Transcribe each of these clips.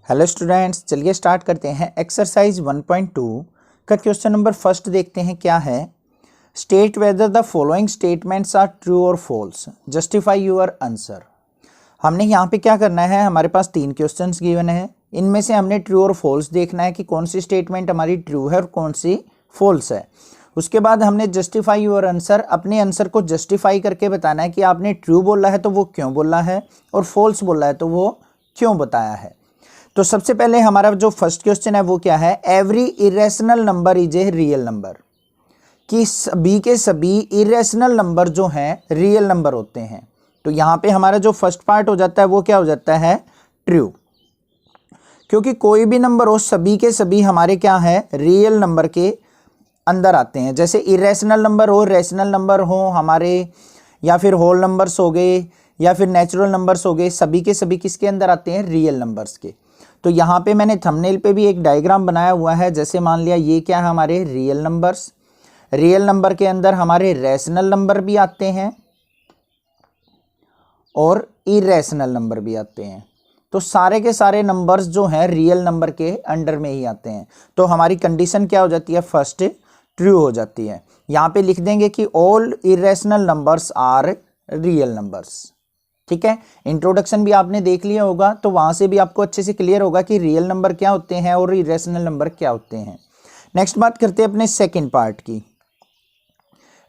Hello students, चलिए start करते हैं। एक्सरसाइज 1.2 का क्वेश्चन नंबर फर्स्ट देखते हैं क्या है। State whether the following statements are true और फॉल्स, जस्टिफाई योर आंसर। हमने यहाँ पे क्या करना है, हमारे पास 3 क्वेश्चंस गिवन है, इनमें से हमने ट्रू और फॉल्स देखना है कि कौन सी स्टेटमेंट हमारी ट्रू है और कौन सी फॉल्स है। उसके बाद हमने जस्टिफाई योर आंसर, अपने आंसर को जस्टिफाई करके बताना है कि आपने ट्रू बोला है तो वो क्यों बोला है और फॉल्स बोला है तो वो क्यों बताया है। तो सबसे पहले हमारा जो फर्स्ट क्वेश्चन है वो क्या है, every irrational number is a real number, कि सभी के सभी इरेशनल नंबर जो हैं रियल नंबर होते हैं। तो यहाँ पे हमारा जो फर्स्ट पार्ट हो जाता है वो क्या हो जाता है, ट्रू, क्योंकि कोई भी नंबर हो सभी के सभी हमारे क्या है, रियल नंबर के अंदर आते हैं। जैसे इरेशनल नंबर हो, रेशनल नंबर हो हमारे, या फिर होल नंबर्स हो गए, या फिर नेचुरल नंबर्स हो गए, सभी के सभी किसके अंदर आते हैं, रियल नंबर्स के। तो यहाँ पे मैंने थंबनेल पे भी एक डायग्राम बनाया हुआ है। जैसे मान लिया ये क्या है, हमारे रियल नंबर्स, रियल नंबर के अंदर हमारे रैशनल नंबर भी आते हैं और इरेशनल नंबर भी आते हैं। तो सारे के सारे नंबर्स जो हैं रियल नंबर के अंडर में ही आते हैं। तो हमारी कंडीशन क्या हो जाती है, फर्स्ट ट्रू हो जाती है। यहाँ पे लिख देंगे कि all irrational numbers are real numbers. ठीक है, इंट्रोडक्शन भी आपने देख लिया होगा, तो वहां से भी आपको अच्छे से क्लियर होगा कि रियल नंबर क्या होते हैं और इरेशनल नंबर क्या होते हैं। नेक्स्ट बात करते हैं अपने सेकंड पार्ट की।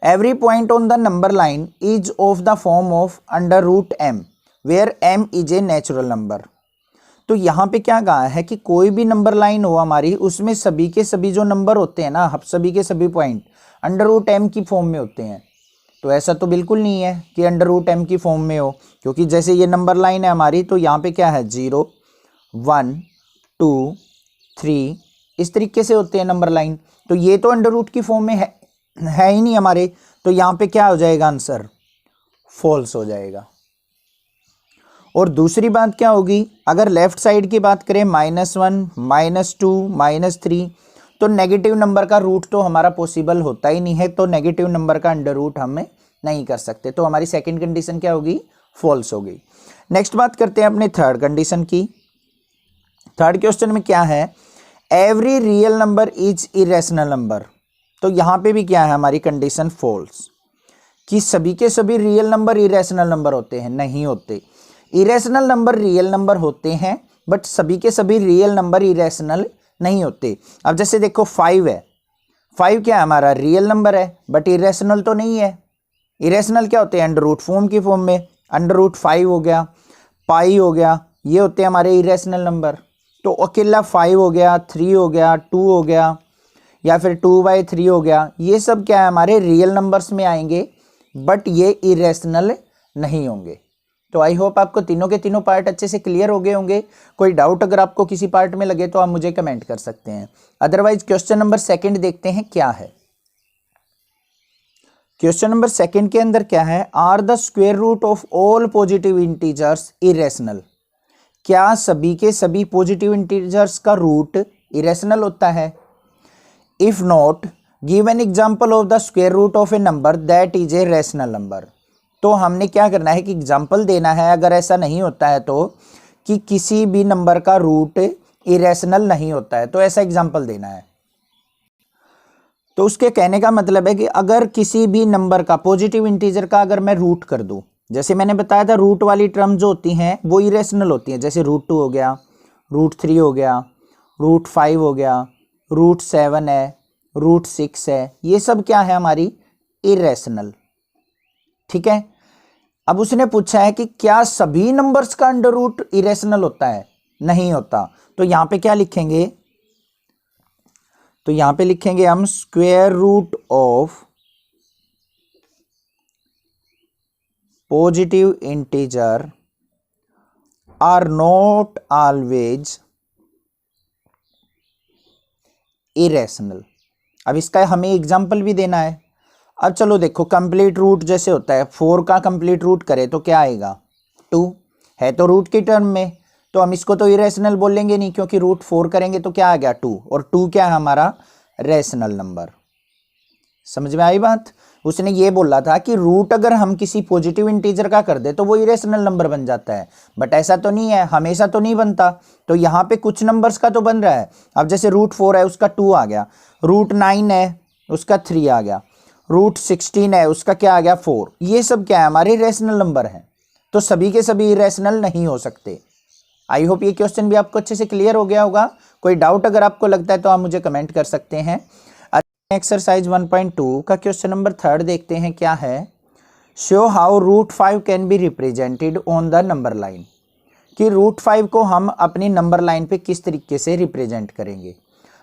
Every point on the number line is of the form of under root m where m is a natural number. तो यहाँ पे क्या कहा है कि कोई भी नंबर लाइन हो हमारी, उसमें सभी के सभी जो नंबर होते हैं ना, सभी के सभी पॉइंट अंडर रूट एम की फॉर्म में होते हैं। तो ऐसा तो बिल्कुल नहीं है कि अंडर रूट एम की फॉर्म में हो, क्योंकि जैसे ये नंबर लाइन है हमारी, तो यहाँ पे क्या है 0 1 2 3 इस तरीके से होते हैं नंबर लाइन। तो ये तो अंडर रूट की फॉर्म में है ही नहीं हमारे। तो यहाँ पे क्या हो जाएगा, आंसर फॉल्स हो जाएगा। और दूसरी बात क्या होगी, अगर लेफ्ट साइड की बात करें -1 -2 -3, तो नेगेटिव नंबर का रूट तो हमारा पॉसिबल होता ही नहीं है, तो नेगेटिव नंबर का अंडर रूट हमें नहीं कर सकते। तो हमारी सेकंड कंडीशन क्या होगी, फॉल्स होगी। नेक्स्ट बात करते हैं अपने थर्ड कंडीशन की। थर्ड क्वेश्चन में क्या है, every real number is irrational number. तो यहां पे भी क्या है हमारी कंडीशन, फॉल्स, कि सभी के सभी रियल नंबर इरेशनल नंबर होते हैं, नहीं होते। इरेशनल नंबर रियल नंबर होते हैं, बट सभी के सभी रियल नंबर इरेशनल नहीं होते। अब जैसे देखो 5 है, 5 क्या है हमारा, रियल नंबर है बट इरेशनल तो नहीं है। इरेशनल क्या होते हैं, अंडर रूट फॉर्म की फॉर्म में, अंडर रूट 5 हो गया, पाई हो गया, ये होते हैं हमारे इरेशनल नंबर। तो अकेला 5 हो गया, 3 हो गया, 2 हो गया, या फिर 2/3 हो गया, ये सब क्या है हमारे रियल नंबर्स में आएंगे, बट ये इरेशनल नहीं होंगे। तो आई होप आपको तीनों के तीनों पार्ट अच्छे से क्लियर हो गए होंगे। कोई डाउट अगर आपको किसी पार्ट में लगे तो आप मुझे कमेंट कर सकते हैं। अदरवाइज क्वेश्चन नंबर सेकंड देखते हैं क्या है। क्वेश्चन नंबर सेकंड के अंदर क्या है, are the square root of all positive integers irrational. क्या सभी के सभी पॉजिटिव इंटीजर्स का रूट इरेशनल होता है। If not, give an example of the square root of a number that is a rational number. तो हमने क्या करना है कि एग्जाम्पल देना है, अगर ऐसा नहीं होता है तो, कि किसी भी नंबर का रूट इरेशनल नहीं होता है, तो ऐसा एग्जाम्पल देना है। तो उसके कहने का मतलब है कि अगर किसी भी नंबर का, पॉजिटिव इंटीजर का अगर मैं रूट कर दूं, जैसे मैंने बताया था रूट वाली टर्म जो होती हैं वो इरेशनल होती हैं। जैसे √2 हो गया, √3 हो गया, √5 हो गया, √7 है, √6 है, ये सब क्या है हमारी इरेशनल। ठीक है, अब उसने पूछा है कि क्या सभी नंबर्स का अंडर रूट इरेशनल होता है, नहीं होता। तो यहां पे क्या लिखेंगे, तो यहां पे लिखेंगे हम square root of positive integer are not always irrational. अब इसका हमें एग्जांपल भी देना है। अब चलो देखो, कंप्लीट रूट जैसे होता है, 4 का कंप्लीट रूट करे तो क्या आएगा, 2 है, तो रूट की टर्म में, तो हम इसको तो इरेशनल बोलेंगे नहीं, क्योंकि √4 करेंगे तो क्या आ गया 2, और 2 क्या है हमारा रैशनल नंबर। समझ में आई बात। उसने ये बोला था कि रूट अगर हम किसी पॉजिटिव इंटीजर का कर दे तो वो इरेशनल नंबर बन जाता है, बट ऐसा तो नहीं है, हमेशा तो नहीं बनता। तो यहाँ पे कुछ नंबर्स का तो बन रहा है। अब जैसे √4 है उसका 2 आ गया, √9 है उसका 3 आ गया, √16 है उसका क्या आ गया 4। ये सब क्या है, हमारे इरेशनल नंबर हैं। तो सभी के सभी इरेशनल नहीं हो सकते। आई होप ये क्वेश्चन भी आपको अच्छे से क्लियर हो गया होगा। कोई डाउट अगर आपको लगता है तो आप मुझे कमेंट कर सकते हैं। एक्सरसाइज 1.2 का क्वेश्चन नंबर 3 देखते हैं क्या है। Show how √5 can be represented on the number line, कि √5 को हम अपनी नंबर लाइन पे किस तरीके से रिप्रेजेंट करेंगे।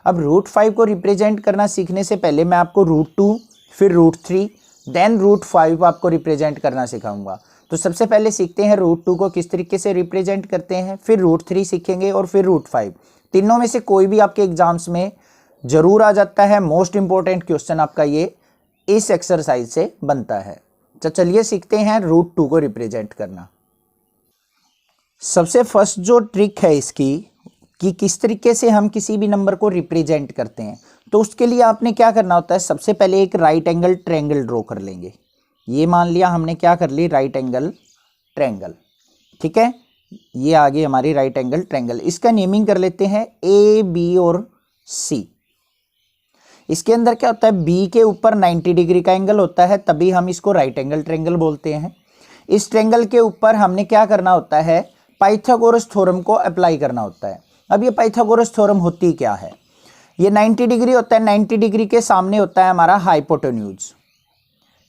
अब √5 को रिप्रेजेंट करना सीखने से पहले मैं आपको √2 फिर √3 देन √5 आपको रिप्रेजेंट करना सिखाऊंगा। तो सबसे पहले सीखते हैं √2 को किस तरीके से रिप्रेजेंट करते हैं, फिर √3 सीखेंगे और फिर √5। तीनों में से कोई भी आपके एग्जाम्स में जरूर आ जाता है। मोस्ट इंपॉर्टेंट क्वेश्चन आपका ये इस एक्सरसाइज से बनता है। तो चलिए सीखते हैं √2 को रिप्रेजेंट करना। सबसे फर्स्ट जो ट्रिक है इसकी कि किस तरीके से हम किसी भी नंबर को रिप्रेजेंट करते हैं, तो उसके लिए आपने क्या करना होता है, सबसे पहले एक राइट एंगल ट्रायंगल ड्रॉ कर लेंगे। ये मान लिया हमने क्या कर ली, राइट एंगल ट्रायंगल। ठीक है, ये आ गई हमारी राइट एंगल ट्रायंगल। इसका नेमिंग कर लेते हैं AB और C। इसके अंदर क्या होता है, बी के ऊपर 90 डिग्री का एंगल होता है, तभी हम इसको राइट एंगल ट्रायंगल बोलते हैं। इस ट्रायंगल के ऊपर हमने क्या करना होता है, पाइथागोरस थ्योरम को अप्लाई करना होता है। अब ये पाइथागोरस थ्योरम होती क्या है, ये 90 डिग्री होता है, 90 डिग्री के सामने होता है हमारा हाइपोटेन्यूज।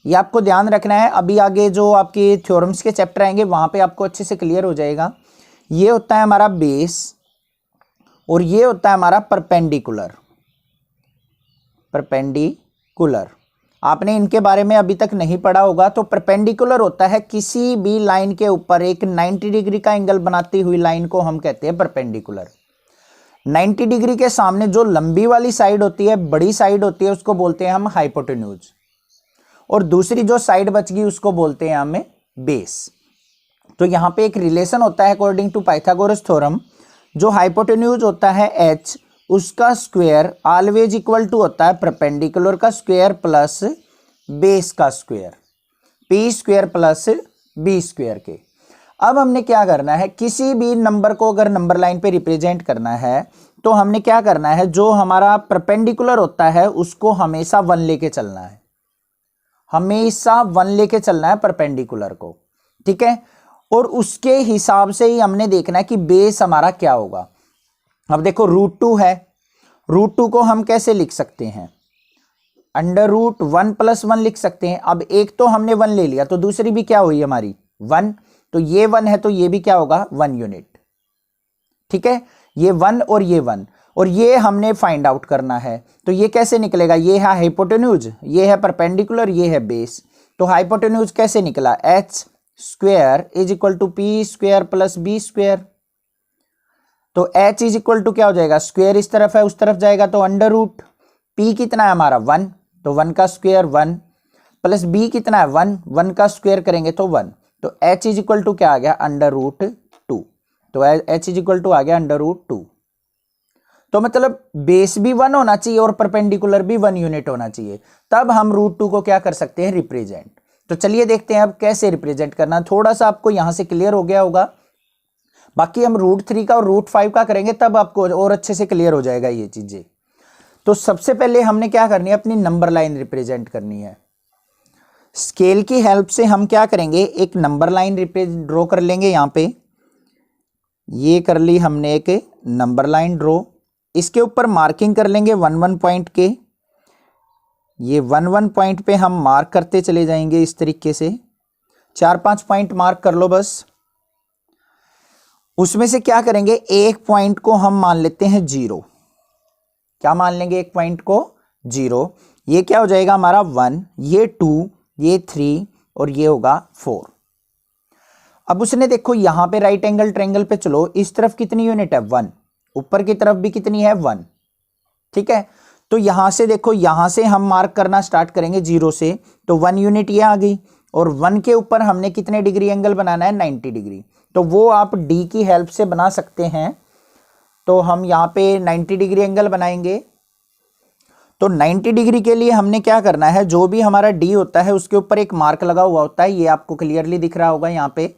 ये आपको ध्यान रखना है, अभी आगे जो आपके थ्योरम्स के चैप्टर आएंगे वहां पे आपको अच्छे से क्लियर हो जाएगा। ये होता है हमारा बेस और ये होता है हमारा परपेंडिकुलर। परपेंडिकुलर आपने इनके बारे में अभी तक नहीं पढ़ा होगा। तो परपेंडिकुलर होता है किसी भी लाइन के ऊपर एक 90 डिग्री का एंगल बनाती हुई लाइन को हम कहते हैं परपेंडिकुलर। 90 डिग्री के सामने जो लंबी वाली साइड होती है, बड़ी साइड होती है, उसको बोलते हैं हम हाइपोटेन्यूज, और दूसरी जो साइड बच गई उसको बोलते हैं हमें बेस। तो यहां पे एक रिलेशन होता है अकॉर्डिंग टू पाइथागोरस थ्योरम, जो हाइपोटेन्यूज होता है h, उसका स्क्वायर ऑलवेज इक्वल टू होता है परपेंडिकुलर का स्क्वायर प्लस बेस का square, p square plus b square के। अब हमने क्या करना है, किसी भी नंबर को अगर नंबर लाइन पे रिप्रेजेंट करना है तो हमने क्या करना है, जो हमारा परपेंडिकुलर होता है उसको हमेशा 1 लेके चलना है, हमेशा 1 लेके चलना है परपेंडिकुलर को। ठीक है, और उसके हिसाब से ही हमने देखना है कि बेस हमारा क्या होगा। अब देखो √2 है, √2 को हम कैसे लिख सकते हैं, √1 + 1 लिख सकते हैं। अब एक तो हमने 1 ले लिया तो दूसरी भी क्या हुई हमारी 1, तो ये 1 है तो ये भी क्या होगा 1 यूनिट। ठीक है, ये 1 और ये 1, और ये हमने फाइंड आउट करना है। तो ये कैसे निकलेगा, ये है हाइपोटेन्यूज, ये है परपेंडिकुलर, ये है बेस। तो हाइपोटेन्यूज कैसे निकला, h square is equal to p square plus b square. तो h इज इक्वल टू क्या हो जाएगा, स्क्वायर इस तरफ है उस तरफ जाएगा तो √ p कितना है हमारा 1, तो 1 का स्क्वायर 1 प्लस b कितना है 1, 1 का स्क्वायर करेंगे तो 1, तो h इज इक्वल टू क्या आ गया √2। तो h इज इक्वल टू आ गया √2। तो मतलब बेस भी 1 होना चाहिए और परपेंडिकुलर भी 1 यूनिट होना चाहिए, तब हम √2 को क्या कर सकते हैं रिप्रेजेंट। तो चलिए देखते हैं अब कैसे रिप्रेजेंट करना। थोड़ा सा आपको यहां से क्लियर हो गया होगा, बाकी हम √3 का और √5 का करेंगे तब आपको और अच्छे से क्लियर हो जाएगा ये चीजें। तो सबसे पहले हमने क्या करनी है, अपनी नंबर लाइन रिप्रेजेंट करनी है। स्केल की हेल्प से हम क्या करेंगे, एक नंबर लाइन ड्रॉ कर लेंगे। यहां पे ये कर ली हमने एक नंबर लाइन ड्रॉ, इसके ऊपर मार्किंग कर लेंगे 1-1 पॉइंट के। ये 1-1 पॉइंट पे हम मार्क करते चले जाएंगे इस तरीके से, 4-5 पॉइंट मार्क कर लो बस। उसमें से क्या करेंगे, एक पॉइंट को हम मान लेते हैं 0। क्या मान लेंगे, एक पॉइंट को 0। ये क्या हो जाएगा हमारा 1, ये 2, ये 3 और ये होगा 4। अब उसने देखो यहां पे राइट एंगल ट्रायंगल पे चलो, इस तरफ कितनी यूनिट है 1, ऊपर की तरफ भी कितनी है 1। ठीक है, तो यहां से देखो, यहां से हम मार्क करना स्टार्ट करेंगे 0 से, तो 1 यूनिट ये आ गई, और 1 के ऊपर हमने कितने डिग्री एंगल बनाना है 90 डिग्री। तो वो आप d की हेल्प से बना सकते हैं। तो हम यहां पे 90 डिग्री एंगल बनाएंगे। तो 90 डिग्री के लिए हमने क्या करना है, जो भी हमारा डी होता है उसके ऊपर एक मार्क लगा हुआ होता है, ये आपको क्लियरली दिख रहा होगा यहाँ पे,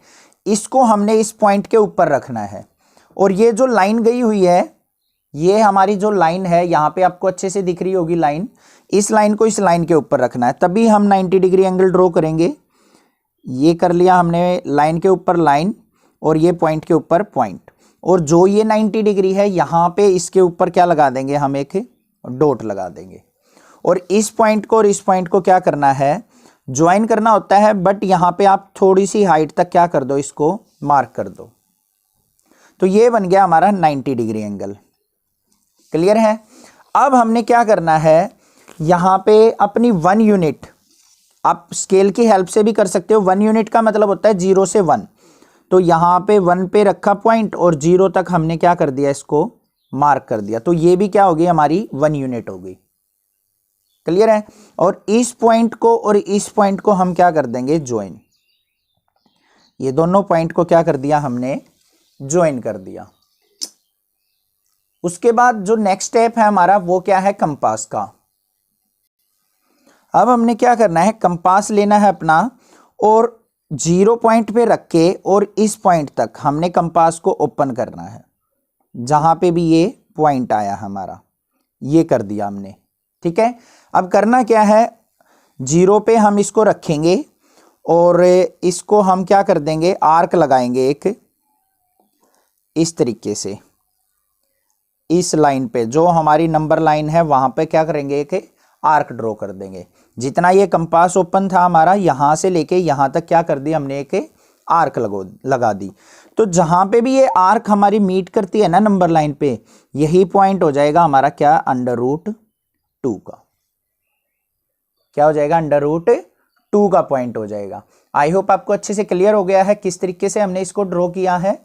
इसको हमने इस पॉइंट के ऊपर रखना है। और ये जो लाइन गई हुई है, ये हमारी जो लाइन है यहाँ पे आपको अच्छे से दिख रही होगी लाइन, इस लाइन को इस लाइन के ऊपर रखना है, तभी हम 90 डिग्री एंगल ड्रॉ करेंगे। ये कर लिया हमने, लाइन के ऊपर लाइन और ये पॉइंट के ऊपर पॉइंट, और जो ये 90 डिग्री है यहाँ पे इसके ऊपर क्या लगा देंगे, हम एक डॉट लगा देंगे। और इस पॉइंट को और इस पॉइंट को क्या करना है, ज्वाइन करना होता है, बट यहाँ पे आप थोड़ी सी हाइट तक क्या कर दो, इसको मार्क कर दो। तो ये बन गया हमारा 90 डिग्री एंगल। क्लियर है। अब हमने क्या करना है, यहाँ पे अपनी 1 यूनिट, आप स्केल की हेल्प से भी कर सकते हो, 1 यूनिट का मतलब होता है 0 से 1, तो यहाँ पे 1 पे रखा पॉइंट और 0 तक हमने क्या कर दिया, इसको मार्क कर दिया, तो ये भी क्या होगी, हमारी 1 यूनिट हो गई। क्लियर है। और इस पॉइंट को और इस पॉइंट को हम क्या कर देंगे, ज्वाइन। ये दोनों पॉइंट को क्या कर दिया हमने, ज्वाइन कर दिया। उसके बाद जो नेक्स्ट स्टेप है हमारा वो क्या है, कंपास का। अब हमने क्या करना है, कंपास लेना है अपना और 0 पॉइंट पे रख के और इस पॉइंट तक हमने कंपास को ओपन करना है, जहां पे भी ये पॉइंट आया हमारा, ये कर दिया हमने। ठीक है। अब करना क्या है, 0 पे हम इसको रखेंगे और इसको हम क्या कर देंगे, आर्क लगाएंगे एक, इस तरीके से इस लाइन पे, जो हमारी नंबर लाइन है वहां पे क्या करेंगे, एक आर्क ड्रॉ कर देंगे। जितना ये कंपास ओपन था हमारा, यहां से लेके यहां तक क्या कर दिया हमने, एक आर्क लगा दी। तो जहां पे भी ये आर्क हमारी मीट करती है ना नंबर लाइन पे, यही पॉइंट हो जाएगा हमारा क्या, √2 का। क्या हो जाएगा, √2 का पॉइंट हो जाएगा। आई होप आपको अच्छे से क्लियर हो गया है किस तरीके से हमने इसको ड्रॉ किया है।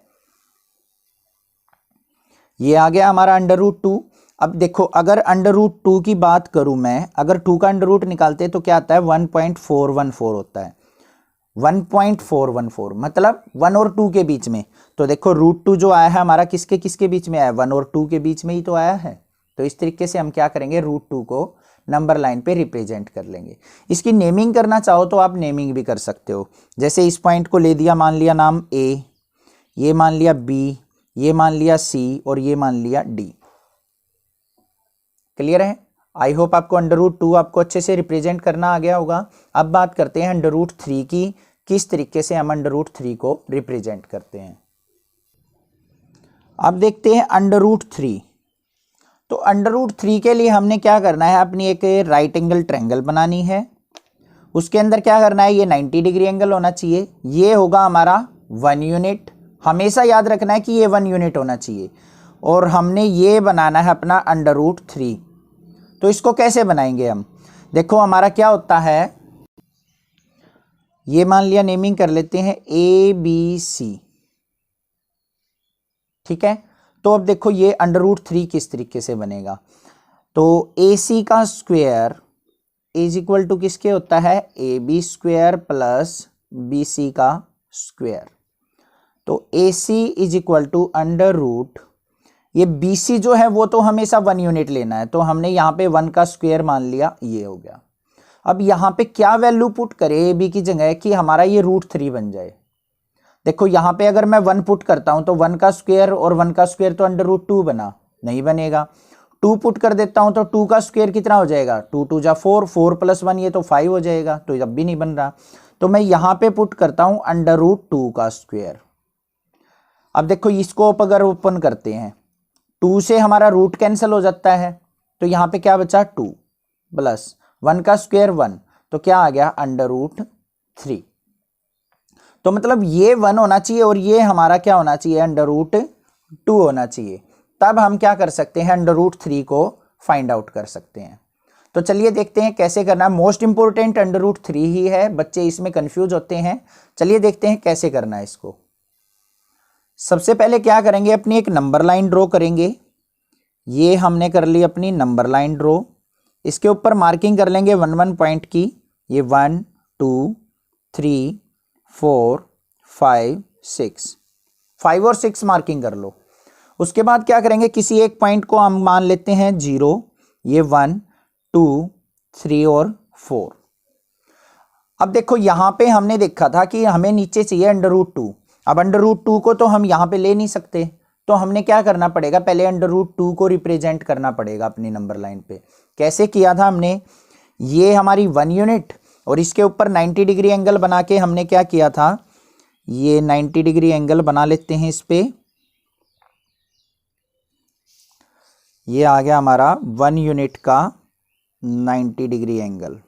ये आ गया हमारा √2। अब देखो, अगर √2 की बात करूं मैं, अगर 2 का अंडर निकालते हैं तो क्या आता है, 1.414 होता है। 1.414 मतलब 1 और 2 के बीच में। तो देखो √2 जो आया है हमारा किसके किसके बीच में आया, 1 और 2 के बीच में ही तो आया है। तो इस तरीके से हम क्या करेंगे, √2 को नंबर लाइन पे रिप्रेजेंट कर लेंगे। इसकी नेमिंग करना चाहो तो आप नेमिंग भी कर सकते हो। जैसे इस पॉइंट को ले दिया, मान लिया नाम A, ये मान लिया B, ये मान लिया C और ये मान लिया D। क्लियर है। आई होप आपको √2 आपको अच्छे से रिप्रेजेंट करना आ गया होगा। अब बात करते हैं √3 की, किस तरीके से हम √3 को रिप्रेजेंट करते हैं। अब देखते हैं √3। तो √3 के लिए हमने क्या करना है, अपनी एक राइट एंगल ट्रायंगल बनानी है। उसके अंदर क्या करना है, ये 90 डिग्री एंगल होना चाहिए। ये होगा हमारा 1 यूनिट, हमेशा याद रखना है कि ये 1 यूनिट होना चाहिए। और हमने ये बनाना है अपना √3। तो इसको कैसे बनाएंगे हम, देखो हमारा क्या होता है, ये मान लिया नेमिंग कर लेते हैं ABC। ठीक है। तो अब देखो ये √3 किस तरीके से बनेगा, तो AC का स्क्वायर इज इक्वल टू किसके होता है, AB स्क्वायर प्लस BC का स्क्वायर। तो AC इज इक्वल टू √, ये BC जो है वो तो हमेशा 1 यूनिट लेना है, तो हमने यहाँ पे 1 का स्क्वायर मान लिया, ये हो गया। अब यहाँ पे क्या वैल्यू पुट करें AB की जगह कि हमारा ये √3 बन जाए। देखो यहाँ पे अगर मैं 1 पुट करता हूँ तो 1 का स्क्वायर और 1 का स्क्वायर तो √2 बना, नहीं बनेगा। 2 पुट कर देता हूँ तो 2 का स्क्वायर कितना हो जाएगा, 2 2 जा 4, 4 + 1 ये तो 5 हो जाएगा, तो अब भी नहीं बन रहा। तो मैं यहाँ पे पुट करता हूँ √2 का स्क्वायर। अब देखो इसको अगर ओपन करते हैं, 2 से हमारा रूट कैंसिल हो जाता है, तो यहाँ पे क्या बचा, 2 प्लस 1 का स्क्वायर 1, तो क्या आ गया √3। तो मतलब ये 1 होना चाहिए और ये हमारा क्या होना चाहिए, √2 होना चाहिए। तब हम क्या कर सकते हैं, √3 को फाइंड आउट कर सकते हैं। तो चलिए देखते हैं कैसे करना है। मोस्ट इंपोर्टेंट √3 ही है, बच्चे इसमें कंफ्यूज होते हैं। चलिए देखते हैं कैसे करना है इसको। सबसे पहले क्या करेंगे, अपनी एक नंबर लाइन ड्रॉ करेंगे। ये हमने कर ली अपनी नंबर लाइन ड्रॉ। इसके ऊपर मार्किंग कर लेंगे 1 1 पॉइंट की, ये 1 2 3 4 5 6, 5 और 6 मार्किंग कर लो। उसके बाद क्या करेंगे, किसी एक पॉइंट को हम मान लेते हैं 0, ये 1 2, 3 और 4। अब देखो यहां पे हमने देखा था कि हमें नीचे चाहिए √2। अब √2 को तो हम यहां पे ले नहीं सकते, तो हमने क्या करना पड़ेगा, पहले √2 को रिप्रेजेंट करना पड़ेगा अपनी नंबर लाइन पे। कैसे किया था हमने, ये हमारी 1 यूनिट और इसके ऊपर 90 डिग्री एंगल बना के हमने क्या किया था, ये 90 डिग्री एंगल बना लेते हैं इस पे। ये आ गया हमारा 1 यूनिट का 90 डिग्री एंगल।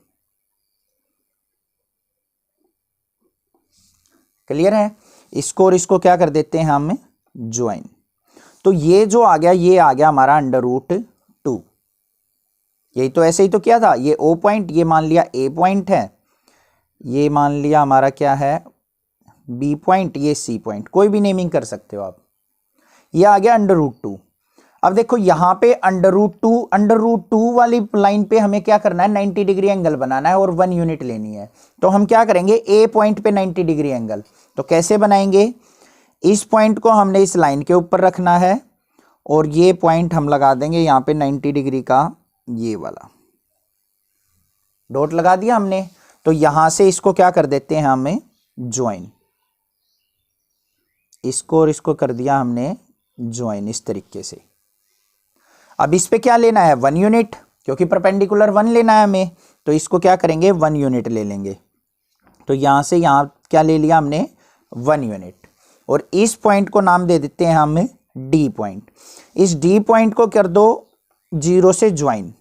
क्लियर है। इसको और इसको क्या कर देते हैं हम, ज्वाइन। तो ये जो आ गया, ये आ गया हमारा √2। यही तो ऐसे ही तो किया था। ये O पॉइंट, ये मान लिया A पॉइंट है, ये मान लिया हमारा क्या है B पॉइंट, ये C पॉइंट, कोई भी नेमिंग कर सकते हो आप। ये आ गया √2। अब देखो यहां पे √2 वाली लाइन पे हमें क्या करना है, 90 डिग्री एंगल बनाना है और 1 यूनिट लेनी है। तो हम क्या करेंगे, A पॉइंट पे 90 डिग्री एंगल। तो कैसे बनाएंगे, इस पॉइंट को हमने इस लाइन के ऊपर रखना है और ये पॉइंट हम लगा देंगे यहां पे 90 डिग्री का, ये वाला डॉट लगा दिया हमने। तो यहां से इसको क्या कर देते हैं हमें, ज्वाइन। इसको और इसको कर दिया हमने ज्वाइन इस तरीके से। अब इस पे क्या लेना है, 1 यूनिट, क्योंकि परपेंडिकुलर 1 लेना है हमें, तो इसको क्या करेंगे, 1 यूनिट ले लेंगे। तो यहां से यहां क्या ले लिया हमने, 1 यूनिट। और इस पॉइंट को नाम दे देते हैं हम D पॉइंट। इस D पॉइंट को कर दो 0 से ज्वाइन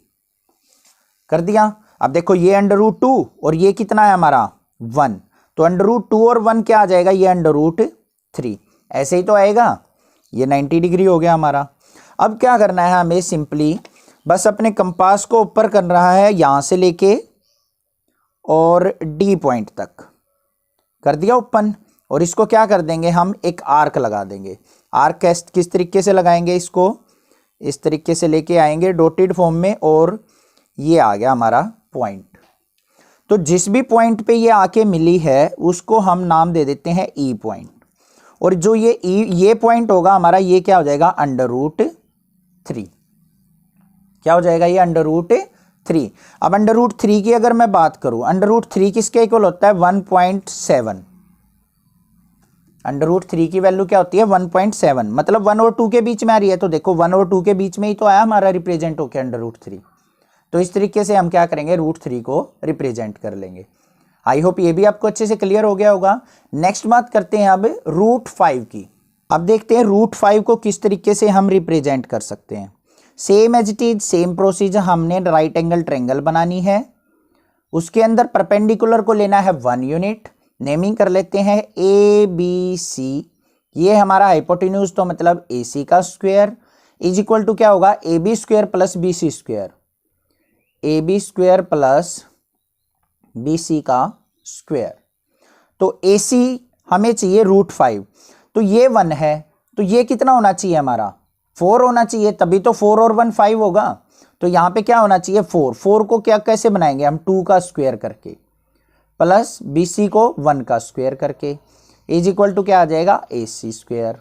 कर दिया। अब देखो ये √2 और ये कितना है हमारा 1, तो √2 और 1 क्या आ जाएगा, ये √3। ऐसे ही तो आएगा, ये 90 डिग्री हो गया हमारा। अब क्या करना है हमें, सिंपली बस अपने कंपास को ऊपर कर रहा है, यहां से लेके और D पॉइंट तक कर दिया ओपन। और इसको क्या कर देंगे, हम एक आर्क लगा देंगे। आर्क किस तरीके से लगाएंगे, इसको इस तरीके से लेके आएंगे डॉटेड फॉर्म में, और ये आ गया हमारा पॉइंट। तो जिस भी पॉइंट पे ये आके मिली है उसको हम नाम दे देते हैं E पॉइंट। और जो ये पॉइंट होगा हमारा, ये क्या हो जाएगा, √3। क्या हो जाएगा, ये √3। अब √3 की अगर मैं बात करूं, √3 किसके इक्वल होता है, 1.7। √3 की वैल्यू क्या होती है, 1.7, मतलब 1 और 2 के बीच में आ रही है। तो देखो 1 और 2 के बीच में ही तो आया हमारा रिप्रेजेंट होके √3। तो इस तरीके से हम क्या करेंगे, √3 को रिप्रेजेंट कर लेंगे। आई होप ये भी आपको अच्छे से क्लियर हो गया होगा। नेक्स्ट बात करते हैं अब √5 की। अब देखते हैं √5 को किस तरीके से हम रिप्रेजेंट कर सकते हैं। Same as it is, same procedure, हमने राइट एंगल ट्रायंगल बनानी है। उसके अंदर परपेंडिकुलर को लेना है 1 यूनिट। नेमिंग कर लेते हैं ABC। ये हमारा हाइपोटेन्यूज, तो मतलब AC का स्क्वायर इज इक्वल टू क्या होगा, AB² plus BC square, AB² plus BC का स्क्वायर। तो AC हमें चाहिए √5, तो ये 1 है, तो ये कितना होना चाहिए हमारा, 4 होना चाहिए, तभी तो 4 और 1 5 होगा। तो यहाँ पे क्या होना चाहिए, 4 को क्या कैसे बनाएंगे हम, 2 का स्क्वायर करके प्लस BC को 1 का स्क्वायर करके, इज इक्वल टू क्या आ जाएगा, AC स्क्वायर।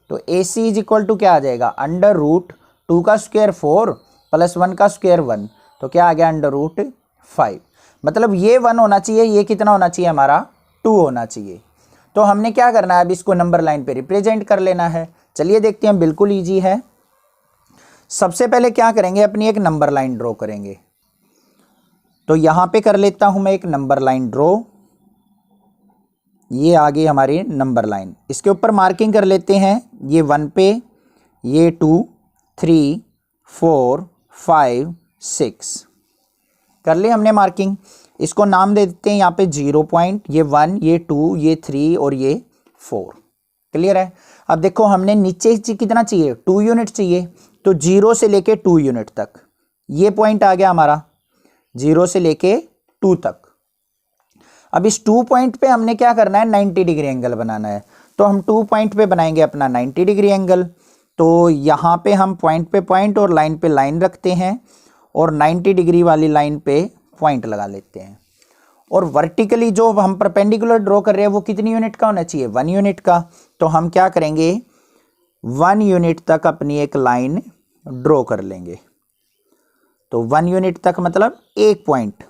तो AC इज इक्वल टू क्या आ जाएगा, √2 का स्क्वायर 4 प्लस 1 का स्क्वायर 1, तो क्या आ गया √5। मतलब ये 1 होना चाहिए, ये कितना होना चाहिए हमारा, 2 होना चाहिए। तो हमने क्या करना है, अब इसको नंबर लाइन पे रिप्रेजेंट कर लेना है। चलिए देखते हैं, बिल्कुल ईजी है। सबसे पहले क्या करेंगे, अपनी एक नंबर लाइन ड्रॉ करेंगे। तो यहां पे कर लेता हूं मैं एक नंबर लाइन ड्रॉ। ये आ गई हमारी नंबर लाइन। इसके ऊपर मार्किंग कर लेते हैं, ये 1 पे, ये 2, 3, 4, 5, 6 कर ली हमने मार्किंग। इसको नाम दे देते हैं यहाँ पे 0 पॉइंट, ये 1, ये 2, ये 3 और ये 4। क्लियर है। अब देखो हमने नीचे कितना चाहिए, 2 यूनिट चाहिए, तो 0 से लेके 2 यूनिट तक ये पॉइंट आ गया हमारा, 0 से लेके 2 तक। अब इस 2 पॉइंट पे हमने क्या करना है, 90 डिग्री एंगल बनाना है। तो हम 2 पॉइंट पे बनाएंगे अपना 90 डिग्री एंगल। तो यहाँ पे हम पॉइंट पे पॉइंट और लाइन पे लाइन रखते हैं, और 90 डिग्री वाली लाइन पे पॉइंट लगा लेते हैं। और वर्टिकली जो हम परपेंडिकुलर ड्रॉ कर रहे हैं वो कितनी यूनिट का होना चाहिए, 1 यूनिट का। तो हम क्या करेंगे, 1 यूनिट तक अपनी एक लाइन ड्रॉ कर लेंगे। तो 1 यूनिट तक मतलब 1 पॉइंट।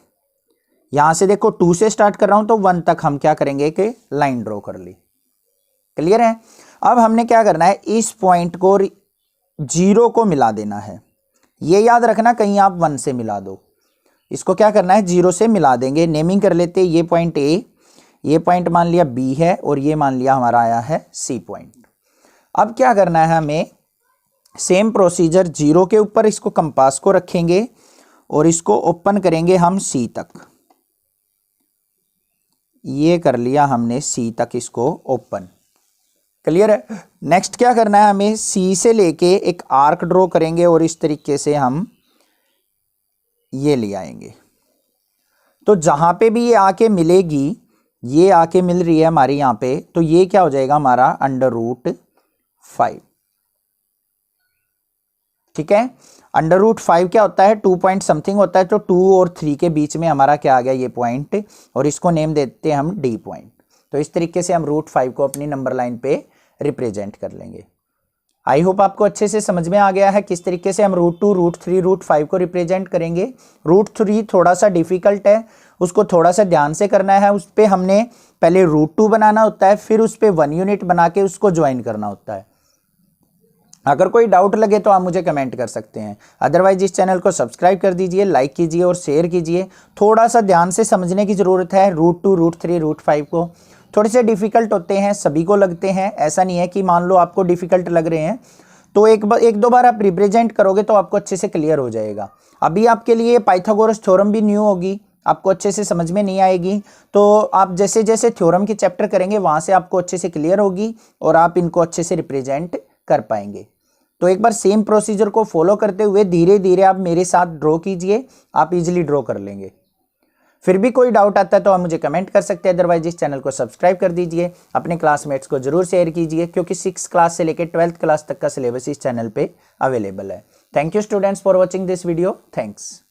यहां से देखो 2 से स्टार्ट कर रहा हूं तो 1 तक हम क्या करेंगे कि लाइन ड्रॉ कर ली। क्लियर है। अब हमने क्या करना है, इस पॉइंट को 0 को मिला देना है। ये याद रखना कहीं आप 1 से मिला दो। इसको क्या करना है, 0 से मिला देंगे। नेमिंग कर लेते हैं, ये पॉइंट ए, ये पॉइंट मान लिया बी है और ये मान लिया हमारा आया है सी पॉइंट। अब क्या करना है हमें, सेम प्रोसीजर 0 के ऊपर इसको कंपास को रखेंगे और इसको ओपन करेंगे हम सी तक। ये कर लिया हमने सी तक इसको ओपन। क्लियर है। नेक्स्ट क्या करना है, हमें सी से लेके एक आर्क ड्रॉ करेंगे और इस तरीके से हम ये ले आएंगे। तो जहां पे भी ये आके मिलेगी, ये आके मिल रही है हमारी यहां पे, तो ये क्या हो जाएगा हमारा √5। ठीक है। √5 क्या होता है, 2 पॉइंट समथिंग होता है। तो 2 और 3 के बीच में हमारा क्या आ गया, ये पॉइंट, और इसको नेम देते हैं हम डी पॉइंट। तो इस तरीके से हम √5 को अपनी नंबर लाइन पे रिप्रेजेंट कर लेंगे। आई होप आपको अच्छे से समझ में आ गया है किस तरीके से हम √2, √3, √5 को रिप्रेजेंट करेंगे। √3 थोड़ा सा डिफिकल्ट है, उसको थोड़ा सा ध्यान से करना है। उस पर हमने पहले √2 बनाना होता है, फिर उस पर 1 यूनिट बना के उसको ज्वाइन करना होता है। अगर कोई डाउट लगे तो आप मुझे कमेंट कर सकते हैं। अदरवाइज इस चैनल को सब्सक्राइब कर दीजिए, लाइक कीजिए और शेयर कीजिए। थोड़ा सा ध्यान से समझने की ज़रूरत है। √2, √3, √5 को थोड़े से डिफ़िकल्ट होते हैं, सभी को लगते हैं। ऐसा नहीं है कि मान लो आपको डिफ़िकल्ट लग रहे हैं तो एक दो बार आप रिप्रेजेंट करोगे तो आपको अच्छे से क्लियर हो जाएगा। अभी आपके लिए पाइथागोरस थ्योरम भी न्यू होगी, आपको अच्छे से समझ में नहीं आएगी। तो आप जैसे जैसे थ्योरम के चैप्टर करेंगे वहाँ से आपको अच्छे से क्लियर होगी और आप इनको अच्छे से रिप्रेजेंट कर पाएंगे। तो एक बार सेम प्रोसीजर को फॉलो करते हुए धीरे धीरे आप मेरे साथ ड्रॉ कीजिए, आप इजीली ड्रॉ कर लेंगे। फिर भी कोई डाउट आता है तो आप मुझे कमेंट कर सकते हैं। अदरवाइज इस चैनल को सब्सक्राइब कर दीजिए, अपने क्लासमेट्स को जरूर शेयर कीजिए, क्योंकि 6th क्लास से लेकर 12th क्लास तक का सिलेबस इस चैनल पे अवेलेबल है। Thank you students for watching this video. Thanks.